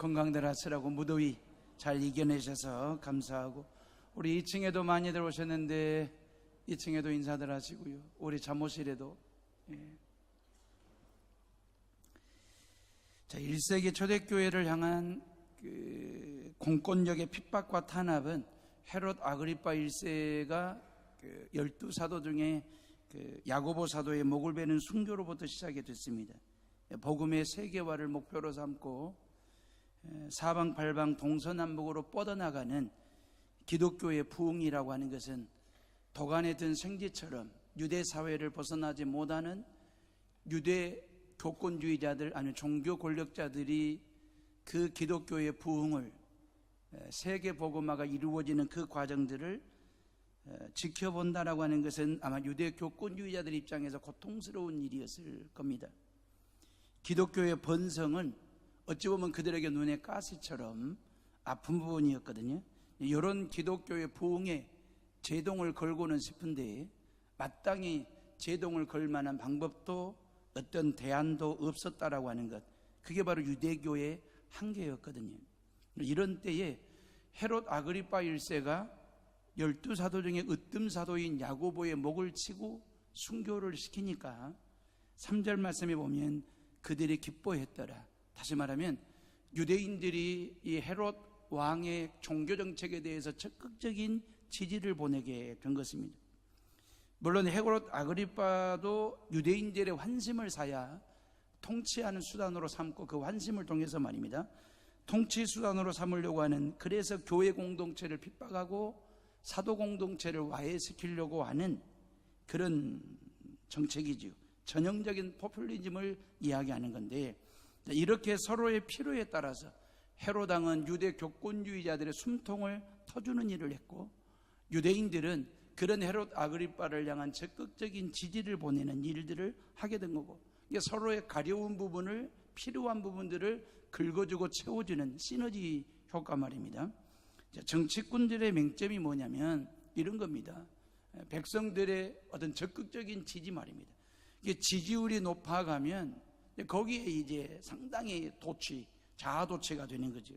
건강들 하시라고 무더위 잘 이겨내셔서 감사하고, 우리 2층에도 많이들 오셨는데 2층에도 인사들 하시고요. 우리 잠옷실에도. 자, 1세기 초대교회를 향한 그 공권력의 핍박과 탄압은 헤롯 아그리파 1세가 그 12사도 중에 그 야고보 사도의 목을 베는 순교로부터 시작이 됐습니다. 복음의 세계화를 목표로 삼고 사방팔방 동서남북으로 뻗어나가는 기독교의 부흥이라고 하는 것은 도간에 든 생쥐처럼 유대 사회를 벗어나지 못하는 유대 교권주의자들, 아니 종교 권력자들이 그 기독교의 부흥을, 세계 복음화가 이루어지는 그 과정들을 지켜본다라고 하는 것은 아마 유대 교권주의자들 입장에서 고통스러운 일이었을 겁니다. 기독교의 번성은 어찌 보면 그들에게 눈에 가시처럼 아픈 부분이었거든요. 이런 기독교의 부흥에 제동을 걸고는 싶은데 마땅히 제동을 걸 만한 방법도 어떤 대안도 없었다라고 하는 것, 그게 바로 유대교의 한계였거든요. 이런 때에 헤롯 아그리파 1세가 12사도 중에 으뜸사도인 야고보의 목을 치고 순교를 시키니까 3절 말씀에 보면 그들이 기뻐했더라. 다시 말하면 유대인들이 이 헤롯 왕의 종교정책에 대해서 적극적인 지지를 보내게 된 것입니다. 물론 헤롯 아그리파도 유대인들의 환심을 사야 통치하는 수단으로 삼고, 그 환심을 통해서 말입니다, 통치 수단으로 삼으려고 하는, 그래서 교회 공동체를 핍박하고 사도 공동체를 와해시키려고 하는 그런 정책이지요. 전형적인 포퓰리즘을 이야기하는 건데, 이렇게 서로의 필요에 따라서 헤롯 왕은 유대 교권주의자들의 숨통을 터주는 일을 했고, 유대인들은 그런 헤롯 아그리파를 향한 적극적인 지지를 보내는 일들을 하게 된 거고, 서로의 가려운 부분을, 필요한 부분들을 긁어주고 채워주는 시너지 효과 말입니다. 정치꾼들의 맹점이 뭐냐면 이런 겁니다. 백성들의 어떤 적극적인 지지 말입니다. 이게 지지율이 높아가면 거기에 이제 상당히 자아도취가 되는 거죠.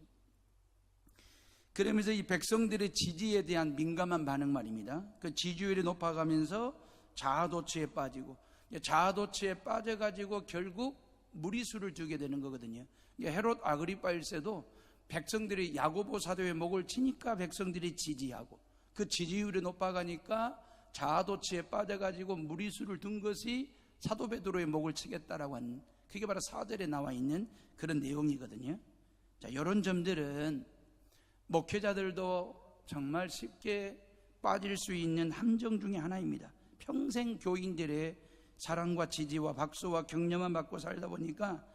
그러면서 이 백성들의 지지에 대한 민감한 반응 말입니다. 그 지지율이 높아가면서 자아도취에 빠지고, 자아도취에 빠져가지고 결국 무리수를 두게 되는 거거든요. 헤롯 아그리파 1세도 백성들이 야고보 사도의 목을 치니까 백성들이 지지하고, 그 지지율이 높아가니까 자아도취에 빠져가지고 무리수를 둔 것이 사도 베드로의 목을 치겠다라고 하는, 그게 바로 4절에 나와 있는 그런 내용이거든요. 자, 이런 점들은 목회자들도 정말 쉽게 빠질 수 있는 함정 중에 하나입니다. 평생 교인들의 사랑과 지지와 박수와 격려만 받고 살다 보니까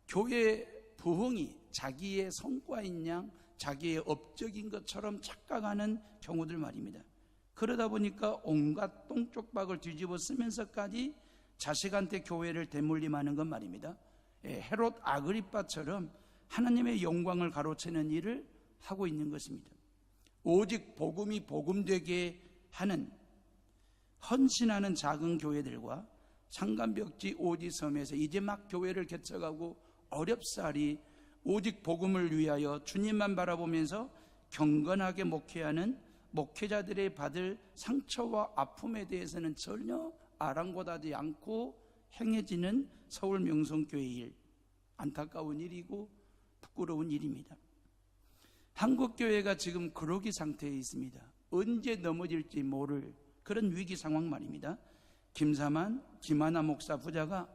교회 부흥이 자기의 성과인 양, 자기의 업적인 것처럼 착각하는 경우들 말입니다. 그러다 보니까 온갖 똥쪽박을 뒤집어 쓰면서까지 자식한테 교회를 대물림하는 것 말입니다. 헤롯 아그리파처럼 하나님의 영광을 가로채는 일을 하고 있는 것입니다. 오직 복음이 복음되게 하는, 헌신하는 작은 교회들과 상간벽지 오지섬에서 이제 막 교회를 개척하고 어렵사리 오직 복음을 위하여 주님만 바라보면서 경건하게 목회하는 목회자들의 받을 상처와 아픔에 대해서는 전혀 아랑곳하지 않고 행해지는 서울 명성교회 일, 안타까운 일이고 부끄러운 일입니다. 한국교회가 지금 그러기 상태에 있습니다. 언제 넘어질지 모를 그런 위기 상황 말입니다. 김사만, 김하나 목사 부자가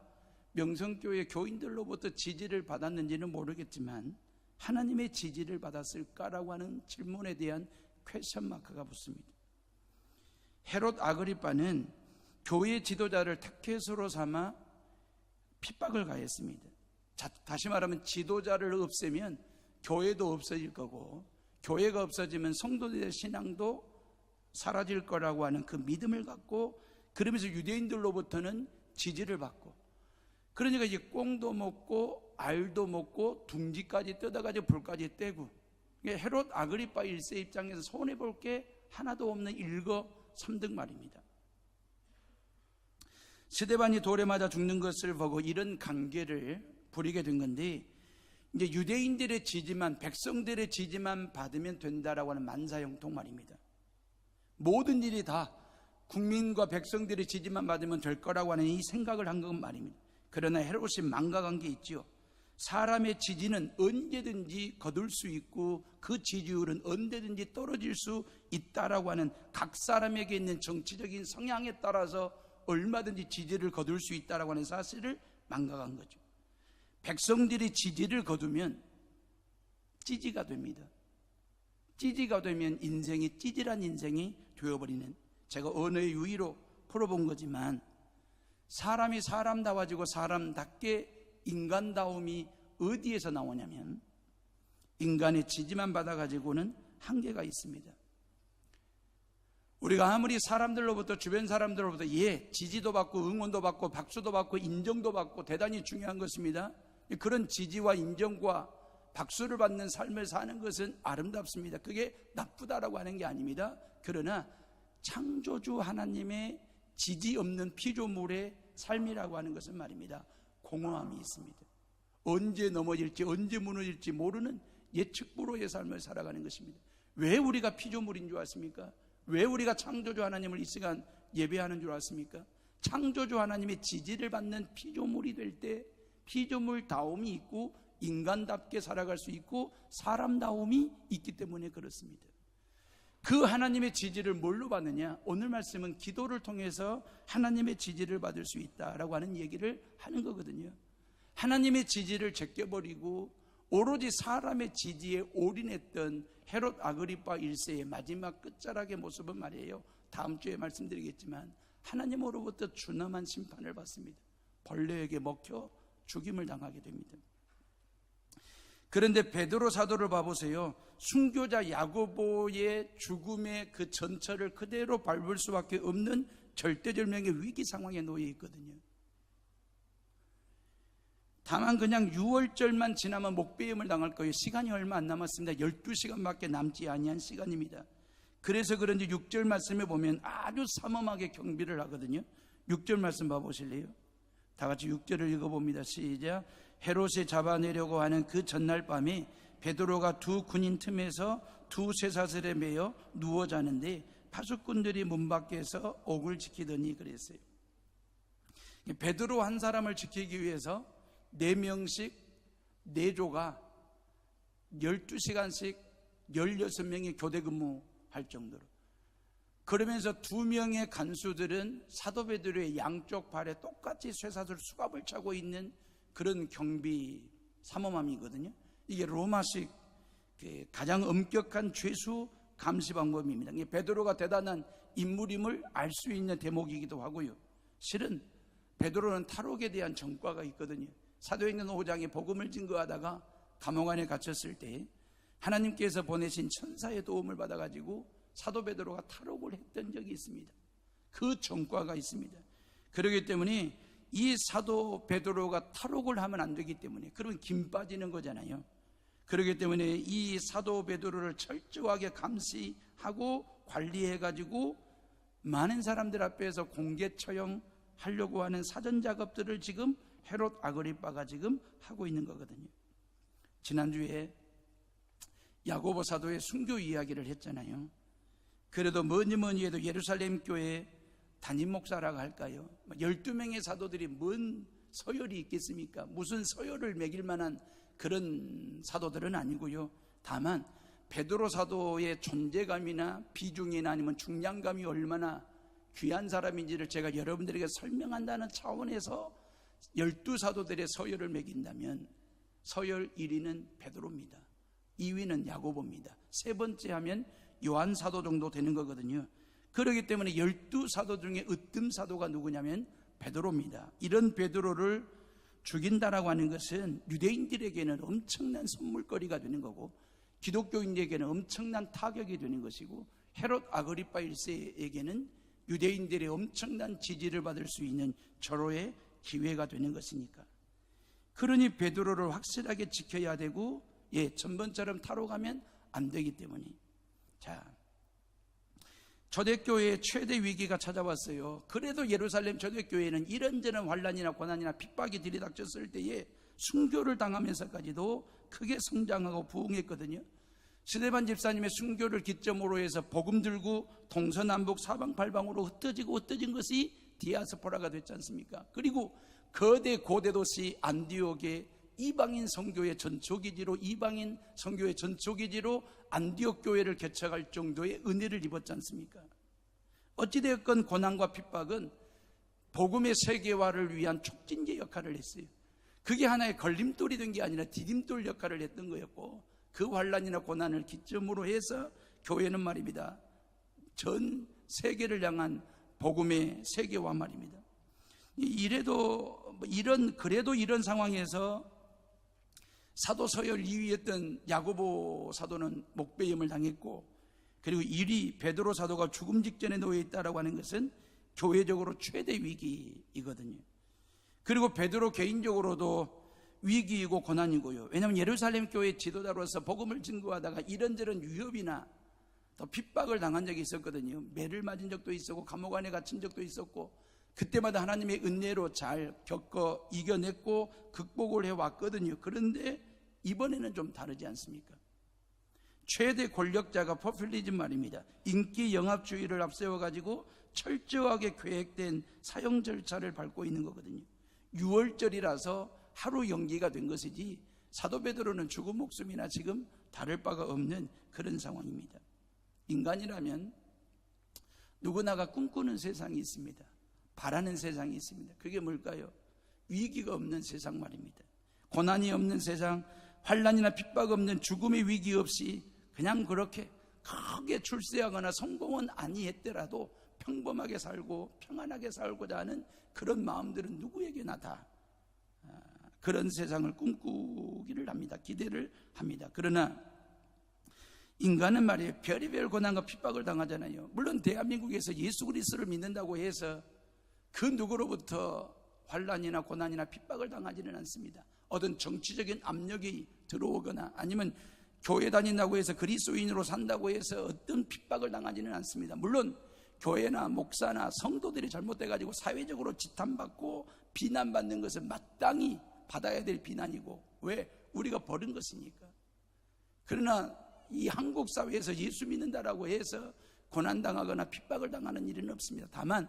명성교회 교인들로부터 지지를 받았는지는 모르겠지만 하나님의 지지를 받았을까라고 하는 질문에 대한 퀘션 마크가 붙습니다. 헤롯 아그리파는 교회 지도자를 타켓으로 삼아 핍박을 가했습니다. 다시 말하면 지도자를 없애면 교회도 없어질 거고, 교회가 없어지면 성도들의 신앙도 사라질 거라고 하는 그 믿음을 갖고, 그러면서 유대인들로부터는 지지를 받고, 그러니까 이제 꽁도 먹고 알도 먹고 둥지까지 뜯어가지고 불까지 떼고, 헤롯 아그리파 1세 입장에서 손해볼 게 하나도 없는 일거삼득 말입니다. 스데반이 돌에 맞아 죽는 것을 보고 이런 관계를 부리게 된 건데, 이제 유대인들의 지지만, 백성들의 지지만 받으면 된다라고 하는 만사형통 말입니다. 모든 일이 다 국민과 백성들의 지지만 받으면 될 거라고 하는 이 생각을 한 건 말입니다. 그러나 헤롯이 망각한 게 있지요. 사람의 지지는 언제든지 거둘 수 있고 그 지지율은 언제든지 떨어질 수 있다라고 하는 각 사람에게 있는 정치적인 성향에 따라서 얼마든지 지지를 거둘 수 있다라고 하는 사실을 망각한 거죠. 백성들이 지지를 거두면 찌지가 됩니다. 찌지가 되면 인생이 찌질한 인생이 되어버리는, 제가 언어의 유의로 풀어본 거지만, 사람이 사람다워지고 사람답게 인간다움이 어디에서 나오냐면 인간의 지지만 받아가지고는 한계가 있습니다. 우리가 아무리 사람들로부터, 주변 사람들로부터 지지도 받고 응원도 받고 박수도 받고 인정도 받고 대단히 중요한 것입니다. 그런 지지와 인정과 박수를 받는 삶을 사는 것은 아름답습니다. 그게 나쁘다라고 하는 게 아닙니다. 그러나 창조주 하나님의 지지 없는 피조물의 삶이라고 하는 것은 말입니다, 공허함이 있습니다. 언제 넘어질지 언제 무너질지 모르는 예측불허의 삶을 살아가는 것입니다. 왜 우리가 피조물인 줄 아십니까? 왜 우리가 창조주 하나님을 이 시간 예배하는 줄 아십니까? 창조주 하나님의 지지를 받는 피조물이 될 때 피조물다움이 있고 인간답게 살아갈 수 있고 사람다움이 있기 때문에 그렇습니다. 그 하나님의 지지를 뭘로 받느냐? 오늘 말씀은 기도를 통해서 하나님의 지지를 받을 수 있다라고 하는 얘기를 하는 거거든요. 하나님의 지지를 제껴버리고 오로지 사람의 지지에 올인했던 헤롯 아그리파 1세의 마지막 끝자락의 모습은 말이에요, 다음 주에 말씀드리겠지만 하나님으로부터 준엄한 심판을 받습니다. 벌레에게 먹혀 죽임을 당하게 됩니다. 그런데 베드로 사도를 봐보세요. 순교자 야고보의 죽음의 그 전철을 그대로 밟을 수밖에 없는 절대절명의 위기 상황에 놓여 있거든요. 다만 그냥 6월절만 지나면 목배임을 당할 거예요. 시간이 얼마 안 남았습니다. 12시간밖에 남지 아니한 시간입니다. 그래서 그런지 6절 말씀에 보면 아주 삼엄하게 경비를 하거든요. 6절 말씀 봐보실래요? 다 같이 6절을 읽어봅니다. 시작. 헤롯이 잡아내려고 하는 그 전날 밤에 베드로가 두 군인 틈에서 두 쇠사슬에 매여 누워 자는데 파수꾼들이 문 밖에서 옥을 지키더니 그랬어요. 베드로 한 사람을 지키기 위해서 4명씩 4조가 12시간씩 16명이 교대 근무할 정도로, 그러면서 2명의 간수들은 사도 베드로의 양쪽 발에 똑같이 쇠사슬 수갑을 차고 있는 그런 경비 삼엄함이거든요. 이게 로마식 가장 엄격한 죄수 감시 방법입니다. 베드로가 대단한 인물임을 알 수 있는 대목이기도 하고요. 실은 베드로는 탈옥에 대한 전과가 있거든요. 사도행전 5장에 복음을 증거하다가 감옥 안에 갇혔을 때 하나님께서 보내신 천사의 도움을 받아가지고 사도 베드로가 탈옥을 했던 적이 있습니다. 그 전과가 있습니다. 그렇기 때문에 이 사도 베드로가 탈옥을 하면 안 되기 때문에, 그러면 김 빠지는 거잖아요. 그렇기 때문에 이 사도 베드로를 철저하게 감시하고 관리해가지고 많은 사람들 앞에서 공개 처형하려고 하는 사전 작업들을 지금 헤롯 아그리빠가 지금 하고 있는 거거든요. 지난주에 야고보 사도의 순교 이야기를 했잖아요. 그래도 뭐니 해도 예루살렘 교회 담임 목사라고 할까요? 12명의 사도들이 뭔 서열이 있겠습니까? 무슨 서열을 매길 만한 그런 사도들은 아니고요. 다만 베드로 사도의 존재감이나 비중이나 아니면 중량감이 얼마나 귀한 사람인지를 제가 여러분들에게 설명한다는 차원에서 12사도들의 서열을 매긴다면 서열 1위는 베드로입니다. 2위는 야고보입니다. 세 번째 하면 요한 사도 정도 되는 거거든요. 그렇기 때문에 12사도 중에 으뜸 사도가 누구냐면 베드로입니다. 이런 베드로를 죽인다라고 하는 것은 유대인들에게는 엄청난 선물거리가 되는 거고 기독교인들에게는 엄청난 타격이 되는 것이고 헤롯 아그리빠 1세에게는 유대인들의 엄청난 지지를 받을 수 있는 절호의 기회가 되는 것이니까, 그러니 베드로를 확실하게 지켜야 되고, 전번처럼 탈옥하면 안 되기 때문에. 자, 초대교회의 최대 위기가 찾아왔어요. 그래도 예루살렘 초대교회는 이런저런 환난이나 고난이나 핍박이 들이닥쳤을 때에 순교를 당하면서까지도 크게 성장하고 부흥했거든요. 스데반 집사님의 순교를 기점으로 해서 복음 들고 동서남북 사방팔방으로 흩어진 것이 디아스포라가 됐지 않습니까? 그리고 거대 고대 도시 안디옥의 이방인 선교의 전초기지로 안디옥 교회를 개척할 정도의 은혜를 입었지 않습니까? 어찌되었건 고난과 핍박은 복음의 세계화를 위한 촉진제 역할을 했어요. 그게 하나의 걸림돌이 된 게 아니라 디딤돌 역할을 했던 거였고, 그 환난이나 고난을 기점으로 해서 교회는 말입니다, 전 세계를 향한 복음의 세계화 말입니다. 그래도 이런 상황에서 사도 서열 2위였던 야고보 사도는 목배임을 당했고, 그리고 1위 베드로 사도가 죽음 직전에 놓여 있다라고 하는 것은 교회적으로 최대 위기이거든요. 그리고 베드로 개인적으로도 위기이고 고난이고요. 왜냐하면 예루살렘 교회 지도자로서 복음을 증거하다가 이런저런 위협이나 또 핍박을 당한 적이 있었거든요. 매를 맞은 적도 있었고 감옥 안에 갇힌 적도 있었고, 그때마다 하나님의 은혜로 잘 겪어 이겨냈고 극복을 해왔거든요. 그런데 이번에는 좀 다르지 않습니까? 최대 권력자가 포퓰리즘 말입니다. 인기 영합주의를 앞세워가지고 철저하게 계획된 사형 절차를 밟고 있는 거거든요. 6월절이라서 하루 연기가 된 것이지 사도 베드로는 죽은 목숨이나 지금 다를 바가 없는 그런 상황입니다. 인간이라면 누구나가 꿈꾸는 세상이 있습니다. 바라는 세상이 있습니다. 그게 뭘까요? 위기가 없는 세상 말입니다. 고난이 없는 세상, 환난이나 핍박 없는 죽음의 위기 없이 그냥 그렇게 크게 출세하거나 성공은 아니했더라도 평범하게 살고 평안하게 살고자 하는 그런 마음들은 누구에게나 다 그런 세상을 꿈꾸기를 합니다. 기대를 합니다. 그러나 인간은 말이에요, 별의별 고난과 핍박을 당하잖아요. 물론 대한민국에서 예수 그리스도를 믿는다고 해서 그 누구로부터 환난이나 고난이나 핍박을 당하지는 않습니다. 어떤 정치적인 압력이 들어오거나 아니면 교회 다닌다고 해서 그리스도인으로 산다고 해서 어떤 핍박을 당하지는 않습니다. 물론 교회나 목사나 성도들이 잘못돼가지고 사회적으로 지탄받고 비난받는 것은 마땅히 받아야 될 비난이고, 왜? 우리가 버린 것이니까. 그러나 이 한국 사회에서 예수 믿는다라고 해서 고난당하거나 핍박을 당하는 일은 없습니다. 다만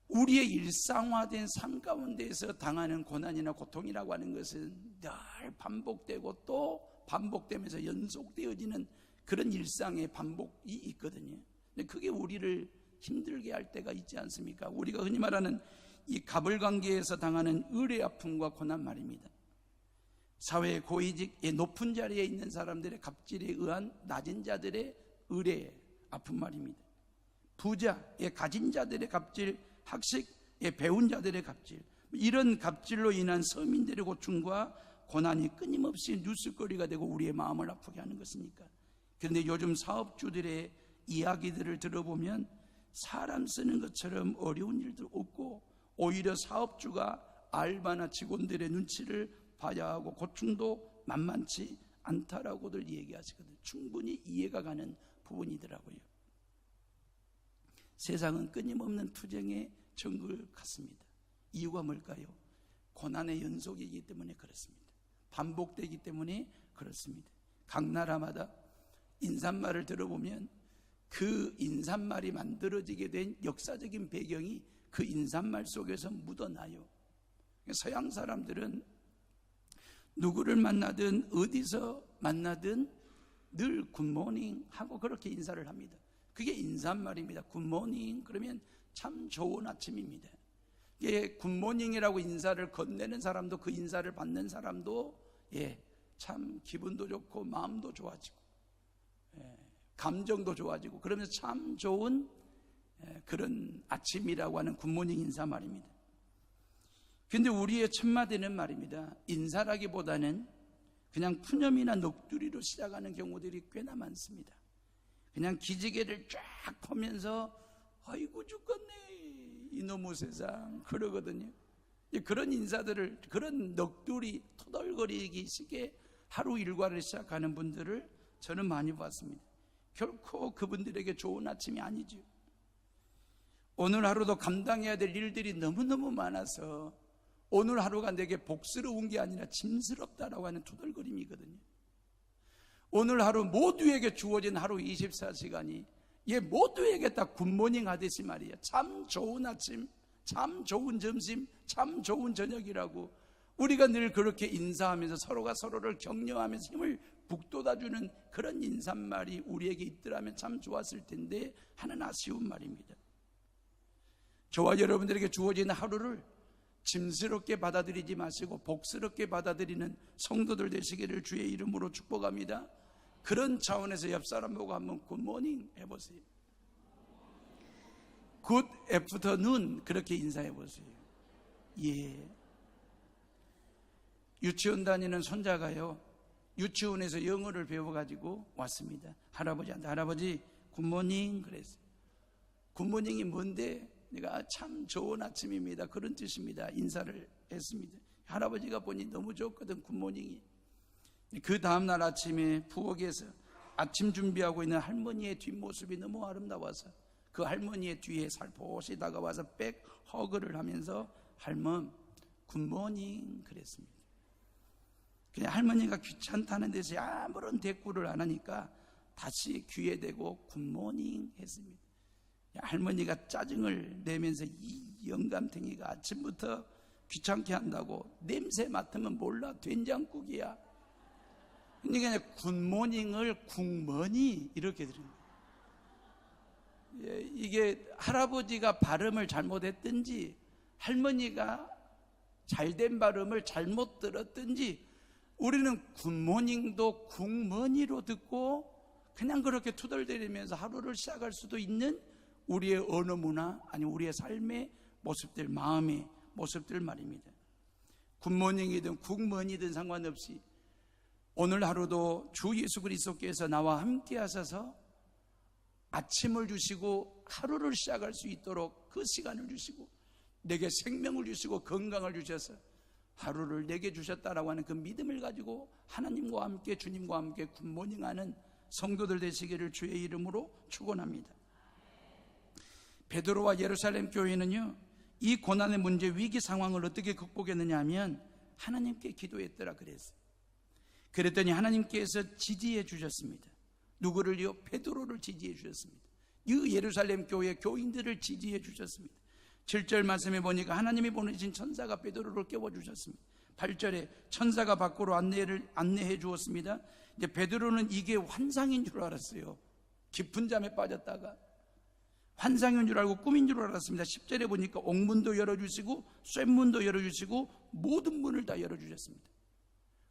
우리의 일상화된 삶 가운데에서 당하는 고난이나 고통이라고 하는 것은 늘 반복되고 또 반복되면서 연속되어지는 그런 일상의 반복이 있거든요. 근데 그게 우리를 힘들게 할 때가 있지 않습니까? 우리가 흔히 말하는 이 가불관계에서 당하는 의뢰 아픔과 고난 말입니다. 사회의 고위직의 높은 자리에 있는 사람들의 갑질에 의한 낮은 자들의 의뢰 아픔 말입니다. 부자의 가진 자들의 갑질, 학식의 배운 자들의 갑질, 이런 갑질로 인한 서민들의 고충과 고난이 끊임없이 뉴스거리가 되고 우리의 마음을 아프게 하는 것이니까. 그런데 요즘 사업주들의 이야기들을 들어보면 사람 쓰는 것처럼 어려운 일도 없고, 오히려 사업주가 알바나 직원들의 눈치를 봐야 하고 고충도 만만치 않다라고들 얘기하시거든요. 충분히 이해가 가는 부분이더라고요. 세상은 끊임없는 투쟁의 정글 같습니다. 이유가 뭘까요? 고난의 연속이기 때문에 그렇습니다. 반복되기 때문에 그렇습니다. 각 나라마다 인사말을 들어보면 그 인사말이 만들어지게 된 역사적인 배경이 그 인사말 속에서 묻어나요. 서양 사람들은 누구를 만나든 어디서 만나든 늘 굿모닝 하고 그렇게 인사를 합니다. 그게 인사말입니다. 굿모닝 그러면 참 좋은 아침입니다. 이게 굿모닝이라고 인사를 건네는 사람도 그 인사를 받는 사람도 참 기분도 좋고 마음도 좋아지고 감정도 좋아지고 그러면서 참 좋은 그런 아침이라고 하는 굿모닝 인사 말입니다. 근데 우리의 첫마디는 말입니다, 인사라기보다는 그냥 푸념이나 넋두리로 시작하는 경우들이 꽤나 많습니다. 그냥 기지개를 쫙 펴면서 아이고 죽겠네 이놈의 세상 그러거든요. 그런 인사들을, 그런 넋두리 토덜거리기 식의 하루 일과를 시작하는 분들을 저는 많이 봤습니다. 결코 그분들에게 좋은 아침이 아니죠. 오늘 하루도 감당해야 될 일들이 너무너무 많아서 오늘 하루가 내게 복스러운 게 아니라 짐스럽다라고 하는 투덜거림이거든요. 오늘 하루 모두에게 주어진 하루 24시간이 모두에게 다 굿모닝 하듯이 말이야. 참 좋은 아침, 참 좋은 점심, 참 좋은 저녁이라고 우리가 늘 그렇게 인사하면서 서로가 서로를 격려하면서 힘을 북돋아주는 그런 인사말이 우리에게 있더라면 참 좋았을 텐데 하는 아쉬운 말입니다. 저와 여러분들에게 주어진 하루를 짐스럽게 받아들이지 마시고 복스럽게 받아들이는 성도들 되시기를 주의 이름으로 축복합니다. 그런 차원에서 옆 사람 보고 한번 굿모닝 해보세요. 굿 애프터눈 그렇게 인사해보세요. 예. 유치원 다니는 손자가요, 유치원에서 영어를 배워가지고 왔습니다. 할아버지한테, 할아버지 굿모닝 그랬어요. 굿모닝이 뭔데? 내가 참 좋은 아침입니다, 그런 뜻입니다. 인사를 했습니다. 할아버지가 보니 너무 좋거든, 굿모닝이. 그 다음날 아침에 부엌에서 아침 준비하고 있는 할머니의 뒷모습이 너무 아름다워서 그 할머니의 뒤에 살포시 다가와서 백 허그를 하면서 할멈 굿모닝 그랬습니다. 그냥 할머니가 귀찮다는 듯이 아무런 대꾸를 안 하니까 다시 귀에 대고 굿모닝 했습니다. 할머니가 짜증을 내면서 이 영감탱이가 아침부터 귀찮게 한다고 냄새 맡으면 몰라 된장국이야. 그러니까 굿모닝을 국머니 이렇게 들은 거예요. 이게 할아버지가 발음을 잘못했든지 할머니가 잘된 발음을 잘못 들었든지 우리는 굿모닝도 국머니로 듣고 그냥 그렇게 투덜대리면서 하루를 시작할 수도 있는 우리의 언어 문화, 아니 우리의 삶의 모습들, 마음의 모습들 말입니다. 굿모닝이든 국머니든 상관없이 오늘 하루도 주 예수 그리스도께서 나와 함께 하셔서 아침을 주시고 하루를 시작할 수 있도록 그 시간을 주시고 내게 생명을 주시고 건강을 주셔서 하루를 내게 주셨다라고 하는 그 믿음을 가지고 하나님과 함께 주님과 함께 굿모닝하는 성도들 되시기를 주의 이름으로 축원합니다. 베드로와 예루살렘 교회는요, 이 고난의 문제, 위기 상황을 어떻게 극복했느냐 하면 하나님께 기도했더라 그랬어요. 그랬더니 하나님께서 지지해 주셨습니다. 누구를요? 베드로를 지지해 주셨습니다. 이 예루살렘 교회 교인들을 지지해 주셨습니다. 7절 말씀에 보니까 하나님이 보내신 천사가 베드로를 깨워주셨습니다. 8절에 천사가 밖으로 안내해 주었습니다. 이제 베드로는 이게 환상인 줄 알았어요. 깊은 잠에 빠졌다가 환상인 줄 알고 꿈인 줄 알았습니다. 10절에 보니까 옥문도 열어주시고 쇠문도 열어주시고 모든 문을 다 열어주셨습니다.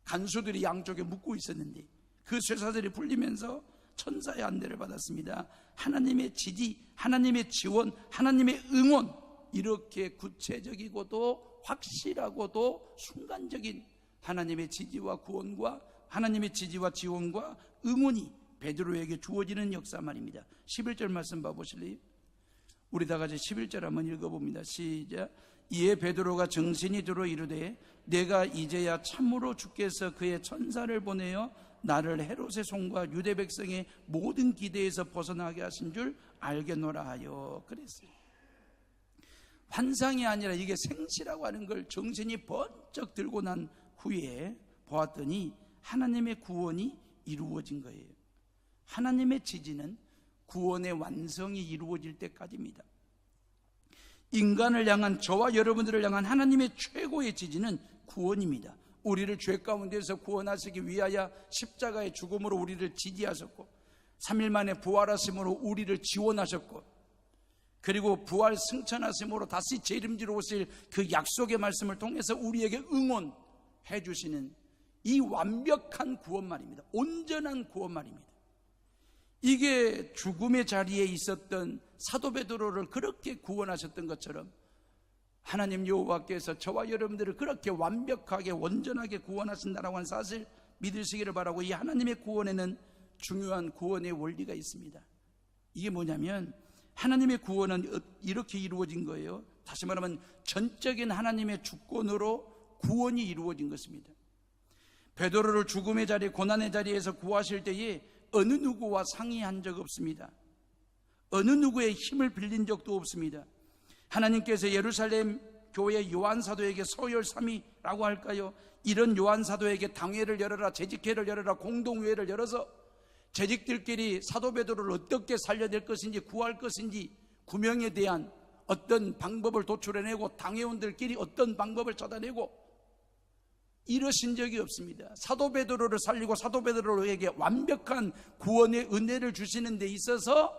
간수들이 양쪽에 묶고 있었는데 그 쇠사슬이 풀리면서 천사의 안내를 받았습니다. 하나님의 지지, 하나님의 지원, 하나님의 응원, 이렇게 구체적이고도 확실하고도 순간적인 하나님의 지지와 구원과 하나님의 지지와 지원과 응원이 베드로에게 주어지는 역사 말입니다. 11절 말씀 봐보실래요? 우리 다 같이 11절 한번 읽어봅니다. 시작. 이에 베드로가 정신이 들어 이르되 내가 이제야 참으로 주께서 그의 천사를 보내어 나를 헤롯의 손과 유대 백성의 모든 기대에서 벗어나게 하신 줄 알겠노라 하여 그랬어요. 환상이 아니라 이게 생시라고 하는 걸 정신이 번쩍 들고 난 후에 보았더니 하나님의 구원이 이루어진 거예요. 하나님의 지지는 구원의 완성이 이루어질 때까지입니다. 인간을 향한, 저와 여러분들을 향한 하나님의 최고의 지지는 구원입니다. 우리를 죄 가운데서 구원하시기 위하여 십자가의 죽음으로 우리를 지지하셨고 3일 만에 부활하심으로 우리를 지원하셨고 그리고 부활 승천하심으로 다시 재림지로 오실 그 약속의 말씀을 통해서 우리에게 응원해 주시는 이 완벽한 구원 말입니다. 온전한 구원 말입니다. 이게 죽음의 자리에 있었던 사도 베드로를 그렇게 구원하셨던 것처럼 하나님 여호와께서 저와 여러분들을 그렇게 완벽하게 온전하게 구원하신다라고 하는 사실 믿으시기를 바라고, 이 하나님의 구원에는 중요한 구원의 원리가 있습니다. 이게 뭐냐면 하나님의 구원은 이렇게 이루어진 거예요. 다시 말하면 전적인 하나님의 주권으로 구원이 이루어진 것입니다. 베드로를 죽음의 자리, 고난의 자리에서 구하실 때에 어느 누구와 상의한 적 없습니다. 어느 누구의 힘을 빌린 적도 없습니다. 하나님께서 예루살렘 교회 요한 사도에게 서열삼위라고 할까요? 이런 요한 사도에게 당회를 열어라, 재직회를 열어라, 공동회를 열어서 재직들끼리 사도 베드로를 어떻게 살려낼 것인지, 구할 것인지 구명에 대한 어떤 방법을 도출해내고 당회원들끼리 어떤 방법을 찾아내고 이러신 적이 없습니다. 사도 베드로를 살리고 사도 베드로에게 완벽한 구원의 은혜를 주시는 데 있어서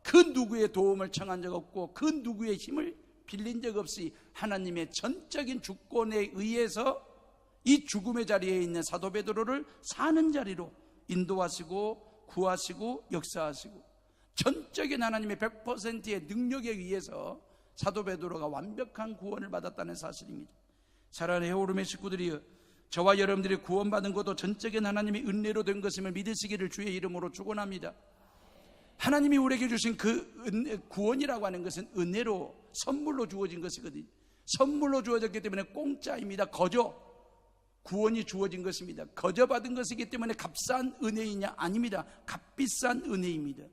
그 누구의 도움을 청한 적 없고 그 누구의 힘을 빌린 적 없이 하나님의 전적인 주권에 의해서 이 죽음의 자리에 있는 사도 베드로를 사는 자리로 인도하시고 구하시고 역사하시고 전적인 하나님의 100%의 능력에 의해서 사도 베드로가 완벽한 구원을 받았다는 사실입니다. 사랑하는 헤어룸의 식구들이여, 저와 여러분들이 구원받은 것도 전적인 하나님의 은혜로 된 것임을 믿으시기를 주의 이름으로 축원합니다. 하나님이 우리에게 주신 그 구원이라고 하는 것은 은혜로 선물로 주어진 것이거든요. 선물로 주어졌기 때문에 공짜입니다. 거저 구원이 주어진 것입니다. 거저 받은 것이기 때문에 값싼 은혜이냐? 아닙니다. 값비싼 은혜입니다.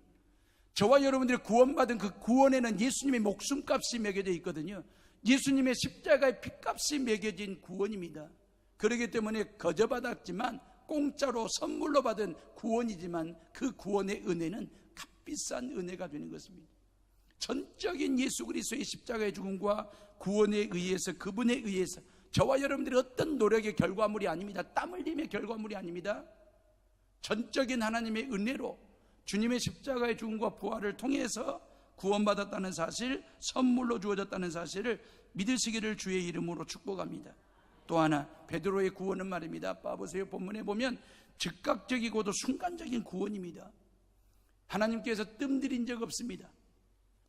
저와 여러분들이 구원받은 그 구원에는 예수님의 목숨값이 매겨져 있거든요. 예수님의 십자가의 피값이 매겨진 구원입니다. 그렇기 때문에 거저 받았지만 공짜로 선물로 받은 구원이지만 그 구원의 은혜는 값비싼 은혜가 되는 것입니다. 전적인 예수 그리스도의 십자가의 죽음과 구원에 의해서, 그분에 의해서 저와 여러분들이 어떤 노력의 결과물이 아닙니다. 땀 흘림의 결과물이 아닙니다. 전적인 하나님의 은혜로 주님의 십자가의 죽음과 부활을 통해서 구원받았다는 사실, 선물로 주어졌다는 사실을 믿으시기를 주의 이름으로 축복합니다. 또 하나, 베드로의 구원은 말입니다. 봐보세요. 본문에 보면 즉각적이고도 순간적인 구원입니다. 하나님께서 뜸들인 적 없습니다.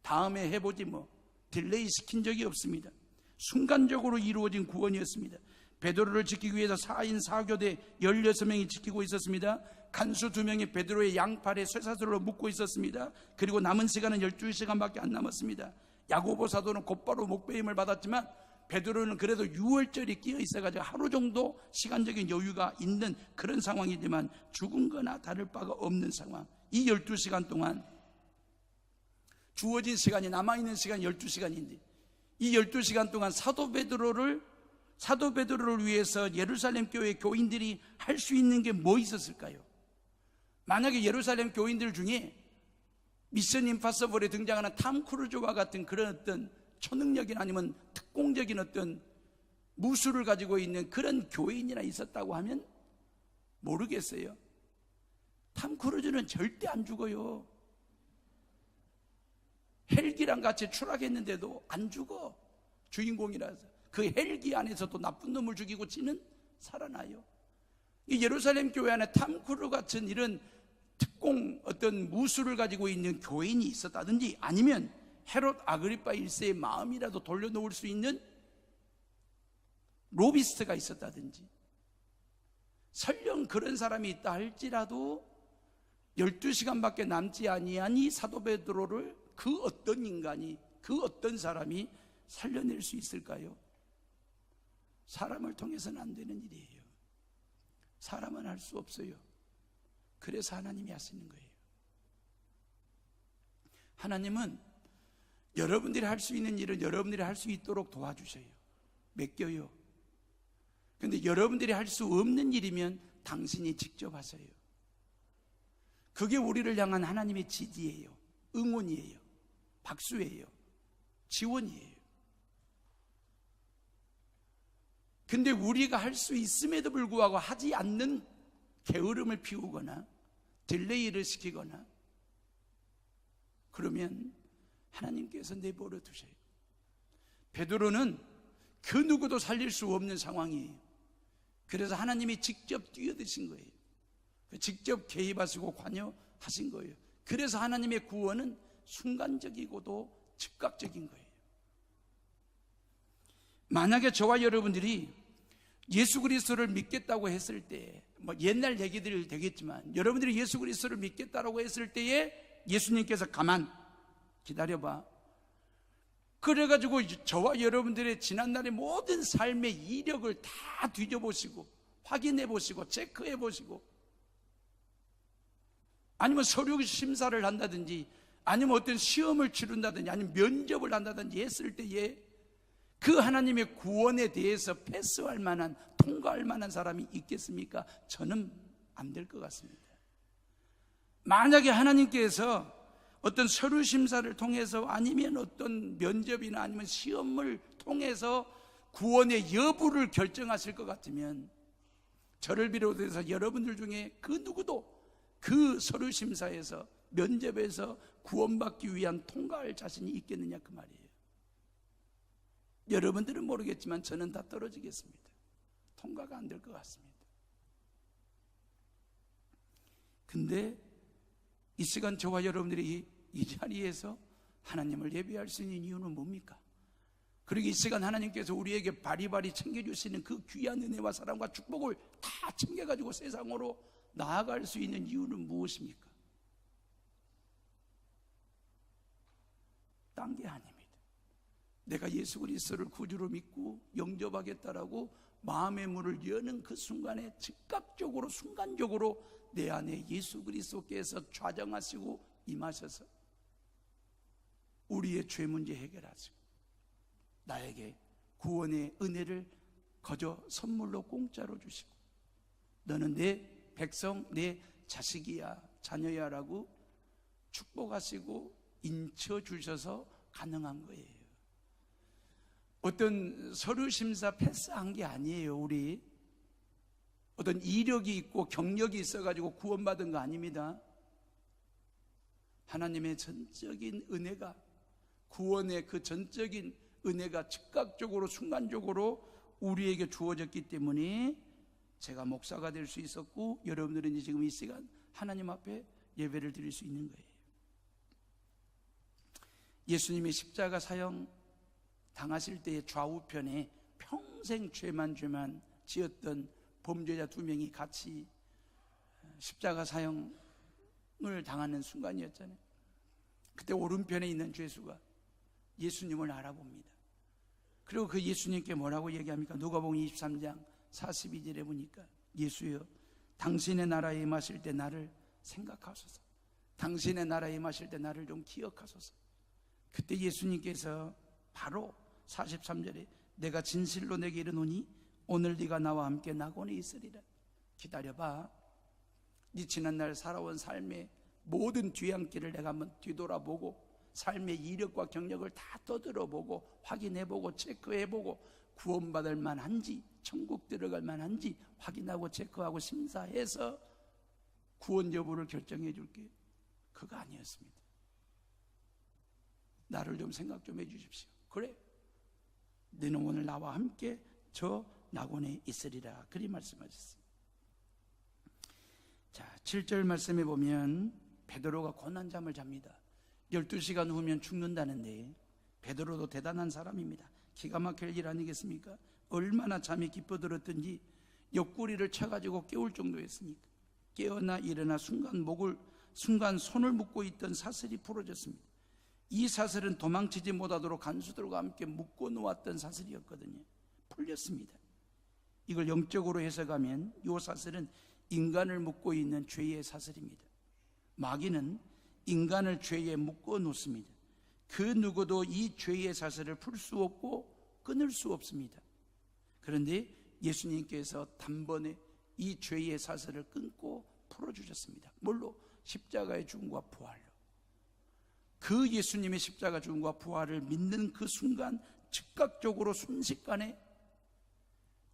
다음에 해보지 뭐 딜레이 시킨 적이 없습니다. 순간적으로 이루어진 구원이었습니다. 베드로를 지키기 위해서 4인 4교대 16명이 지키고 있었습니다. 간수 2명이 베드로의 양팔에 쇠사슬로 묶고 있었습니다. 그리고 남은 시간은 12시간밖에 안 남았습니다. 야고보 사도는 곧바로 목배임을 받았지만 베드로는 그래도 유월절이 끼어 있어가지고 하루 정도 시간적인 여유가 있는 그런 상황이지만 죽은 거나 다를 바가 없는 상황. 이 12시간 동안 주어진 시간이, 남아있는 시간이 12시간인데 이 12시간 동안 사도 베드로를 위해서 예루살렘 교회 교인들이 할 수 있는 게 뭐 있었을까요? 만약에 예루살렘 교인들 중에 미션 임파서블에 등장하는 탐 크루즈와 같은 그런 어떤 초능력이나 아니면 특공적인 어떤 무술을 가지고 있는 그런 교인이나 있었다고 하면 모르겠어요. 탐 크루즈는 절대 안 죽어요. 헬기랑 같이 추락했는데도 안 죽어. 주인공이라서. 그 헬기 안에서도 나쁜 놈을 죽이고 지는 살아나요. 이 예루살렘 교회 안에 탐 크루즈 같은 이런 특공 어떤 무술을 가지고 있는 교인이 있었다든지 아니면 헤롯 아그리파 1세의 마음이라도 돌려놓을 수 있는 로비스트가 있었다든지 설령 그런 사람이 있다 할지라도 12시간밖에 남지 아니한 이 사도 베드로를 그 어떤 인간이, 그 어떤 사람이 살려낼 수 있을까요? 사람을 통해서는 안 되는 일이에요. 사람은 할 수 없어요. 그래서 하나님이 하시는 거예요. 하나님은 여러분들이 할 수 있는 일은 여러분들이 할 수 있도록 도와주셔요. 맡겨요. 그런데 여러분들이 할 수 없는 일이면 당신이 직접 하세요. 그게 우리를 향한 하나님의 지지예요. 응원이에요. 박수예요. 지원이에요. 근데 우리가 할 수 있음에도 불구하고 하지 않는 게으름을 피우거나 딜레이를 시키거나 그러면 하나님께서 내버려 두셔요. 베드로는 그 누구도 살릴 수 없는 상황이에요. 그래서 하나님이 직접 뛰어드신 거예요. 직접 개입하시고 관여하신 거예요. 그래서 하나님의 구원은 순간적이고도 즉각적인 거예요. 만약에 저와 여러분들이 예수 그리스도를 믿겠다고 했을 때, 뭐 옛날 얘기들이 되겠지만 여러분들이 예수 그리스도를 믿겠다고 했을 때에 예수님께서 가만 기다려봐. 그래가지고 저와 여러분들의 지난날의 모든 삶의 이력을 다 뒤져보시고 확인해보시고 체크해보시고 아니면 서류 심사를 한다든지 아니면 어떤 시험을 치른다든지 아니면 면접을 한다든지 했을 때에 그 하나님의 구원에 대해서 패스할 만한, 통과할 만한 사람이 있겠습니까? 저는 안 될 것 같습니다. 만약에 하나님께서 어떤 서류 심사를 통해서 아니면 어떤 면접이나 아니면 시험을 통해서 구원의 여부를 결정하실 것 같으면 저를 비롯해서 여러분들 중에 그 누구도 그 서류 심사에서, 면접에서 구원받기 위한 통과할 자신이 있겠느냐 그 말이에요. 여러분들은 모르겠지만 저는 다 떨어지겠습니다. 통과가 안 될 것 같습니다. 근데 이 시간 저와 여러분들이 이 자리에서 하나님을 예배할 수 있는 이유는 뭡니까? 그리고 이 시간 하나님께서 우리에게 바리바리 챙겨주시는 그 귀한 은혜와 사랑과 축복을 다 챙겨가지고 세상으로 나아갈 수 있는 이유는 무엇입니까? 딴 게 아닙니다. 내가 예수 그리스도를 구주로 믿고 영접하겠다라고 마음의 문을 여는 그 순간에 즉각적으로, 순간적으로 내 안에 예수 그리스도께서 좌정하시고 임하셔서 우리의 죄 문제 해결하시고 나에게 구원의 은혜를 거저 선물로 공짜로 주시고 너는 내 백성, 내 자식이야, 자녀야 라고 축복하시고 인쳐 주셔서 가능한 거예요. 어떤 서류 심사 패스한 게 아니에요. 우리 어떤 이력이 있고 경력이 있어가지고 구원받은 거 아닙니다. 하나님의 전적인 은혜가, 구원의 그 전적인 은혜가 즉각적으로, 순간적으로 우리에게 주어졌기 때문에 제가 목사가 될 수 있었고 여러분들은 지금 이 시간 하나님 앞에 예배를 드릴 수 있는 거예요. 예수님이 십자가 사형 당하실 때의 좌우편에 평생 죄만 지었던 범죄자 2명이 같이 십자가 사형을 당하는 순간이었잖아요. 그때 오른편에 있는 죄수가 예수님을 알아봅니다. 그리고 그 예수님께 뭐라고 얘기합니까? 누가복음 23장 42절에 보니까 예수여, 당신의 나라에 임하실 때 나를 생각하소서. 당신의 나라에 임하실 때 나를 좀 기억하소서. 그때 예수님께서 바로 43절에 내가 진실로 내게 이르노니 오늘 네가 나와 함께 낙원에 있으리라. 기다려봐. 네 지난날 살아온 삶의 모든 뒤안길을 내가 한번 뒤돌아보고 삶의 이력과 경력을 다 떠들어보고 확인해보고 체크해보고 구원받을 만한지, 천국 들어갈 만한지 확인하고 체크하고 심사해서 구원 여부를 결정해 줄게. 그거 아니었습니다. 나를 좀 생각 좀 해주십시오. 그래, 너는 오늘 나와 함께 저 낙원에 있으리라. 그리 말씀하셨어요. 자, 7절 말씀해 보면 베드로가 고난잠을 잡니다. 12시간 후면 죽는다는데 베드로도 대단한 사람입니다. 기가 막힐 일 아니겠습니까? 얼마나 잠이 깊어들었든지 옆구리를 쳐가지고 깨울 정도였으니까 깨어나 일어나 순간 손을 묶고 있던 사슬이 풀어졌습니다. 이 사슬은 도망치지 못하도록 간수들과 함께 묶고 놓았던 사슬이었거든요. 풀렸습니다. 이걸 영적으로 해석하면 이 사슬은 인간을 묶고 있는 죄의 사슬입니다. 마귀는 인간을 죄에 묶어 놓습니다. 그 누구도 이 죄의 사슬을 풀 수 없고 끊을 수 없습니다. 그런데 예수님께서 단번에 이 죄의 사슬을 끊고 풀어주셨습니다. 뭘로? 십자가의 죽음과 부활로. 그 예수님의 십자가 죽음과 부활을 믿는 그 순간 즉각적으로 순식간에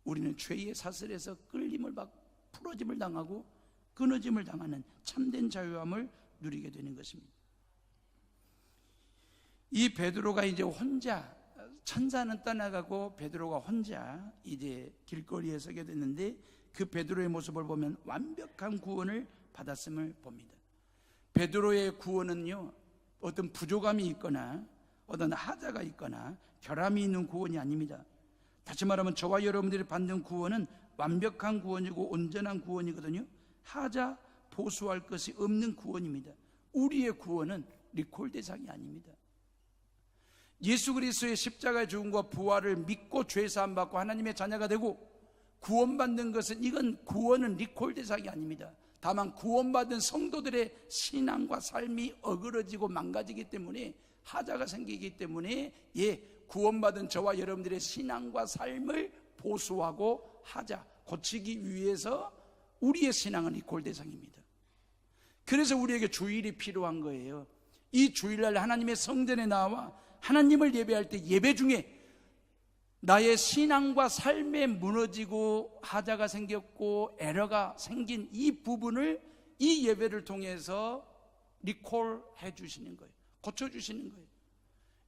우리는 죄의 사슬에서 끌림을 받고 풀어짐을 당하고 끊어짐을 당하는 참된 자유함을 누리게 되는 것입니다. 이 베드로가 이제 혼자, 천사는 떠나가고 베드로가 혼자 이제 길거리에 서게 됐는데 그 베드로의 모습을 보면 완벽한 구원을 받았음을 봅니다. 베드로의 구원은요, 어떤 부족함이 있거나 어떤 하자가 있거나 결함이 있는 구원이 아닙니다. 다시 말하면 저와 여러분들이 받는 구원은 완벽한 구원이고 온전한 구원이거든요. 하자, 보수할 것이 없는 구원입니다. 우리의 구원은 리콜 대상이 아닙니다. 예수 그리스도의 십자가의 죽음과 부활을 믿고 죄 사함 받고 하나님의 자녀가 되고 구원받는 것은, 이건 구원은 리콜 대상이 아닙니다. 다만 구원받은 성도들의 신앙과 삶이 어그러지고 망가지기 때문에, 하자가 생기기 때문에 구원받은 저와 여러분들의 신앙과 삶을 보수하고 하자, 고치기 위해서 우리의 신앙은 리콜 대상입니다. 그래서 우리에게 주일이 필요한 거예요. 이 주일날 하나님의 성전에 나와 하나님을 예배할 때 예배 중에 나의 신앙과 삶에 무너지고 하자가 생겼고 에러가 생긴 이 부분을 이 예배를 통해서 리콜해 주시는 거예요. 고쳐주시는 거예요.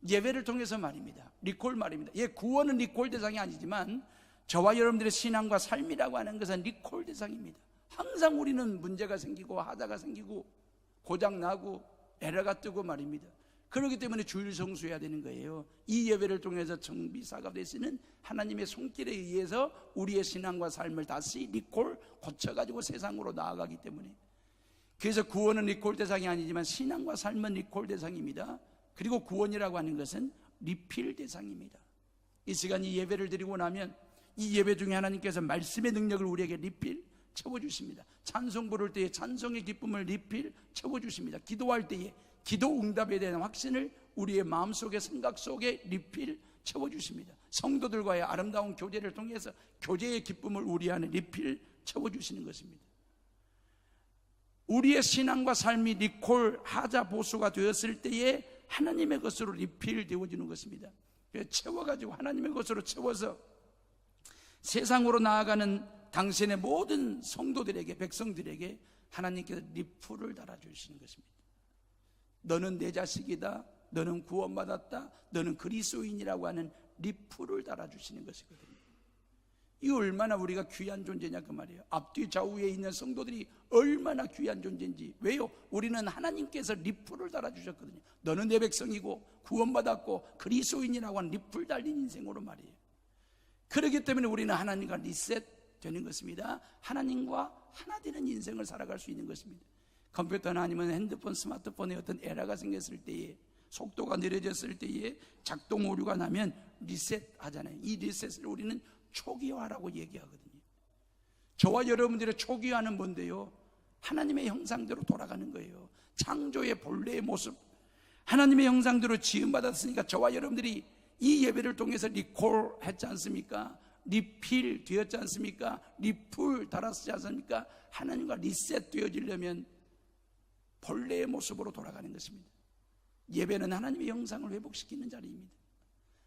예배를 통해서 말입니다. 리콜 말입니다. 구원은 리콜 대상이 아니지만 저와 여러분들의 신앙과 삶이라고 하는 것은 리콜 대상입니다. 항상 우리는 문제가 생기고 하자가 생기고 고장나고 에러가 뜨고 말입니다. 그렇기 때문에 주일 성수해야 되는 거예요. 이 예배를 통해서 정비사가 되시는 하나님의 손길에 의해서 우리의 신앙과 삶을 다시 리콜 고쳐가지고 세상으로 나아가기 때문에, 그래서 구원은 리콜 대상이 아니지만 신앙과 삶은 리콜 대상입니다. 그리고 구원이라고 하는 것은 리필 대상입니다. 이 시간 이 예배를 드리고 나면 이 예배 중에 하나님께서 말씀의 능력을 우리에게 리필 채워주십니다. 찬송 부를 때에 찬송의 기쁨을 리필 채워주십니다. 기도할 때에 기도 응답에 대한 확신을 우리의 마음속에 생각 속에 리필 채워주십니다. 성도들과의 아름다운 교제를 통해서 교제의 기쁨을 우리 안에 리필 채워주시는 것입니다. 우리의 신앙과 삶이 리콜 하자 보수가 되었을 때에 하나님의 것으로 리필 되어지는 것입니다. 채워가지고 하나님의 것으로 채워서 세상으로 나아가는 당신의 모든 성도들에게, 백성들에게 하나님께서 리필을 달아주시는 것입니다. 너는 내 자식이다, 너는 구원받았다, 너는 그리스도인이라고 하는 리필을 달아주시는 것이거든요. 이 얼마나 우리가 귀한 존재냐 그 말이에요. 앞뒤 좌우에 있는 성도들이 얼마나 귀한 존재인지. 왜요? 우리는 하나님께서 리필을 달아주셨거든요. 너는 내 백성이고 구원받았고 그리스도인이라고 하는 리필 달린 인생으로 말이에요. 그렇기 때문에 우리는 하나님과 리셋 되는 것입니다. 하나님과 하나 되는 인생을 살아갈 수 있는 것입니다. 컴퓨터나 아니면 핸드폰, 스마트폰에 어떤 에러가 생겼을 때에, 속도가 느려졌을 때에, 작동 오류가 나면 리셋 하잖아요. 이 리셋을 우리는 초기화라고 얘기하거든요. 저와 여러분들의 초기화는 뭔데요? 하나님의 형상대로 돌아가는 거예요. 창조의 본래의 모습, 하나님의 형상대로 지음받았으니까 저와 여러분들이 이 예배를 통해서 리콜 했지 않습니까? 리필 되었지 않습니까? 리풀 달았지 않습니까? 하나님과 리셋 되어지려면 본래의 모습으로 돌아가는 것입니다. 예배는 하나님의 형상을 회복시키는 자리입니다.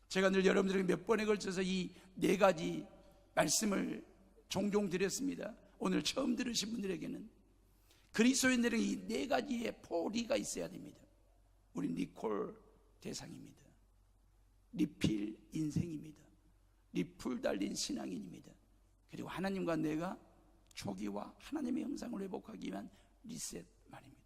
제가 늘 여러분들에게 몇 번에 걸쳐서 이 네 가지 말씀을 종종 드렸습니다. 오늘 처음 들으신 분들에게는 그리스도인들에게 이 네 가지의 포리가 있어야 됩니다. 우린 리콜 대상입니다. 리필 인생입니다. 리풀 달린 신앙인입니다. 그리고 하나님과 내가 초기와 하나님의 형상을 회복하기 위한 리셋 말입니다.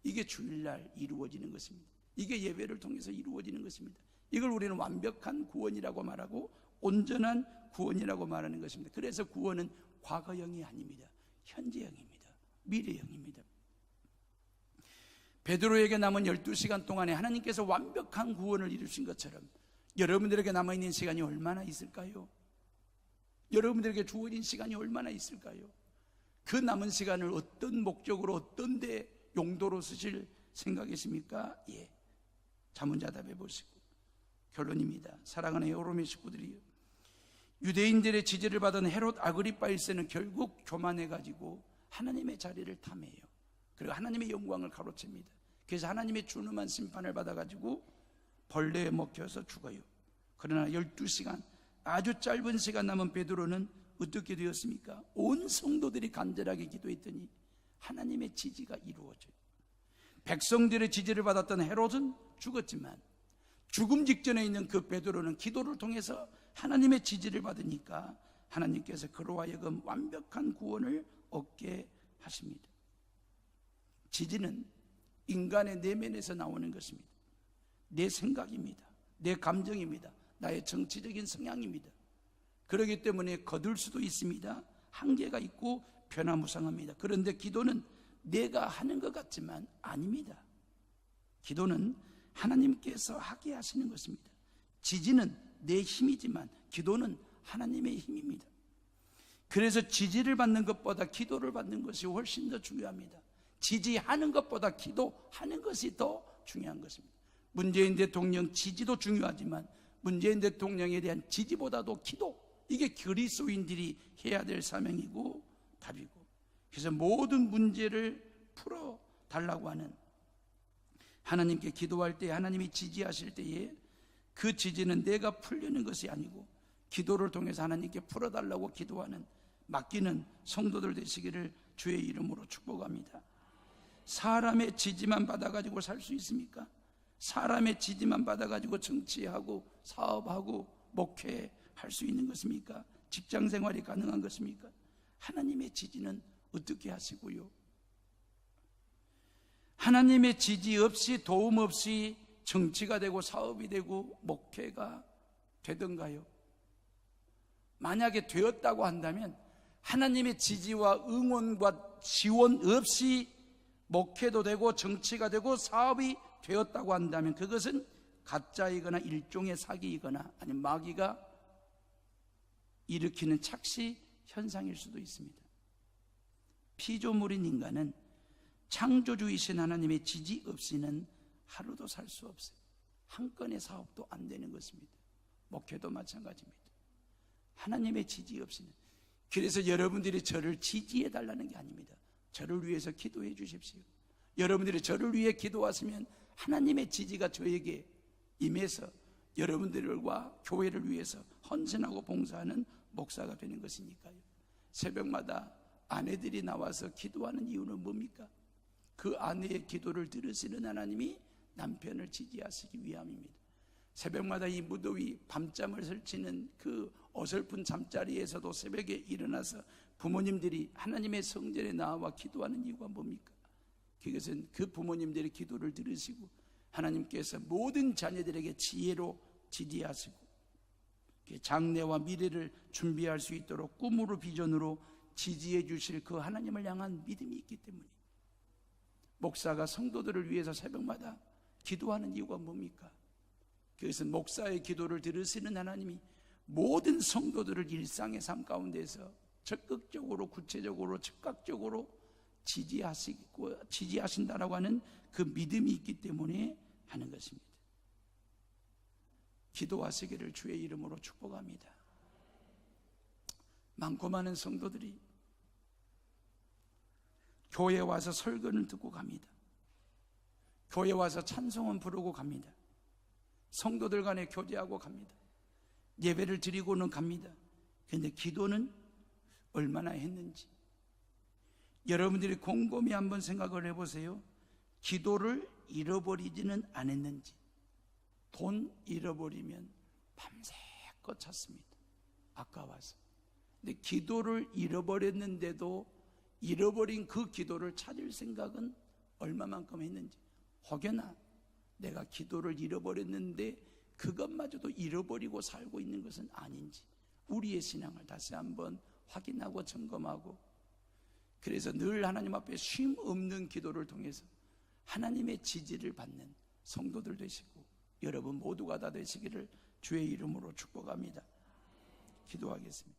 이게 주일날 이루어지는 것입니다. 이게 예배를 통해서 이루어지는 것입니다. 이걸 우리는 완벽한 구원이라고 말하고 온전한 구원이라고 말하는 것입니다. 그래서 구원은 과거형이 아닙니다. 현재형입니다. 미래형입니다. 베드로에게 남은 12시간 동안에 하나님께서 완벽한 구원을 이루신 것처럼 여러분들에게 남아있는 시간이 얼마나 있을까요? 여러분들에게 주어진 시간이 얼마나 있을까요? 그 남은 시간을 어떤 목적으로, 어떤 데 용도로 쓰실 생각이십니까? 예, 자문자답해 보시고 결론입니다. 사랑하는 여로미 식구들이요, 유대인들의 지지를 받은 헤롯 아그리파 1세는 결국 교만해가지고 하나님의 자리를 탐해요. 그리고 하나님의 영광을 가로챕니다. 그래서 하나님의 준엄한 심판을 받아가지고 벌레에 먹혀서 죽어요. 그러나 12시간, 아주 짧은 시간 남은 베드로는 어떻게 되었습니까? 온 성도들이 간절하게 기도했더니 하나님의 지지가 이루어져요. 백성들의 지지를 받았던 헤롯은 죽었지만 죽음 직전에 있는 그 베드로는 기도를 통해서 하나님의 지지를 받으니까 하나님께서 그로 하여금 완벽한 구원을 얻게 하십니다. 지지는 인간의 내면에서 나오는 것입니다. 내 생각입니다. 내 감정입니다. 나의 정치적인 성향입니다. 그렇기 때문에 거둘 수도 있습니다. 한계가 있고 변화무쌍합니다. 그런데 기도는 내가 하는 것 같지만 아닙니다. 기도는 하나님께서 하게 하시는 것입니다. 지지는 내 힘이지만 기도는 하나님의 힘입니다. 그래서 지지를 받는 것보다 기도를 받는 것이 훨씬 더 중요합니다. 지지하는 것보다 기도하는 것이 더 중요한 것입니다. 문재인 대통령 지지도 중요하지만 문재인 대통령에 대한 지지보다도 기도, 이게 그리스도인들이 해야 될 사명이고 답이고, 그래서 모든 문제를 풀어달라고 하는, 하나님께 기도할 때 하나님이 지지하실 때에 그 지지는 내가 풀려는 것이 아니고 기도를 통해서 하나님께 풀어달라고 기도하는, 맡기는 성도들 되시기를 주의 이름으로 축복합니다. 사람의 지지만 받아가지고 살 수 있습니까? 사람의 지지만 받아가지고 정치하고 사업하고 목회할 수 있는 것입니까? 직장생활이 가능한 것입니까? 하나님의 지지는 어떻게 하시고요? 하나님의 지지 없이, 도움 없이 정치가 되고 사업이 되고 목회가 되던가요? 만약에 되었다고 한다면 하나님의 지지와 응원과 지원 없이 목회도 되고 정치가 되고 사업이 되었다고 한다면 그것은 가짜이거나 일종의 사기이거나 아니면 마귀가 일으키는 착시 현상일 수도 있습니다. 피조물인 인간은 창조주이신 하나님의 지지 없이는 하루도 살 수 없어요. 한 건의 사업도 안 되는 것입니다. 목회도 마찬가지입니다. 하나님의 지지 없이는. 그래서 여러분들이 저를 지지해 달라는 게 아닙니다. 저를 위해서 기도해 주십시오. 여러분들이 저를 위해 기도하시면 하나님의 지지가 저에게 임해서 여러분들과 교회를 위해서 헌신하고 봉사하는 목사가 되는 것이니까요. 새벽마다 아내들이 나와서 기도하는 이유는 뭡니까? 그 아내의 기도를 들으시는 하나님이 남편을 지지하시기 위함입니다. 새벽마다 이 무더위 밤잠을 설치는 그 어설픈 잠자리에서도 새벽에 일어나서 부모님들이 하나님의 성전에 나와 기도하는 이유가 뭡니까? 그것은 그 부모님들의 기도를 들으시고 하나님께서 모든 자녀들에게 지혜로 지지하시고 장래와 미래를 준비할 수 있도록 꿈으로 비전으로 지지해 주실 그 하나님을 향한 믿음이 있기 때문에 목사가 성도들을 위해서 새벽마다 기도하는 이유가 뭡니까? 그것은 목사의 기도를 들으시는 하나님이 모든 성도들을 일상의 삶 가운데서 적극적으로, 구체적으로, 즉각적으로 지지하신다라고 하는 그 믿음이 있기 때문에 하는 것입니다. 기도하시기를 주의 이름으로 축복합니다. 많고 많은 성도들이 교회에 와서 설교를 듣고 갑니다. 교회에 와서 찬송은 부르고 갑니다. 성도들 간에 교제하고 갑니다. 예배를 드리고는 갑니다. 그런데 기도는 얼마나 했는지 여러분들이 곰곰이 한번 생각을 해보세요. 기도를 잃어버리지는 않았는지. 돈 잃어버리면 밤새껏 찾습니다. 아까워서. 근데 기도를 잃어버렸는데도 잃어버린 그 기도를 찾을 생각은 얼마만큼 했는지. 혹여나 내가 기도를 잃어버렸는데 그것마저도 잃어버리고 살고 있는 것은 아닌지 우리의 신앙을 다시 한번 확인하고 점검하고, 그래서 늘 하나님 앞에 쉼 없는 기도를 통해서 하나님의 지지를 받는 성도들 되시고 여러분 모두가 다 되시기를 주의 이름으로 축복합니다. 기도하겠습니다.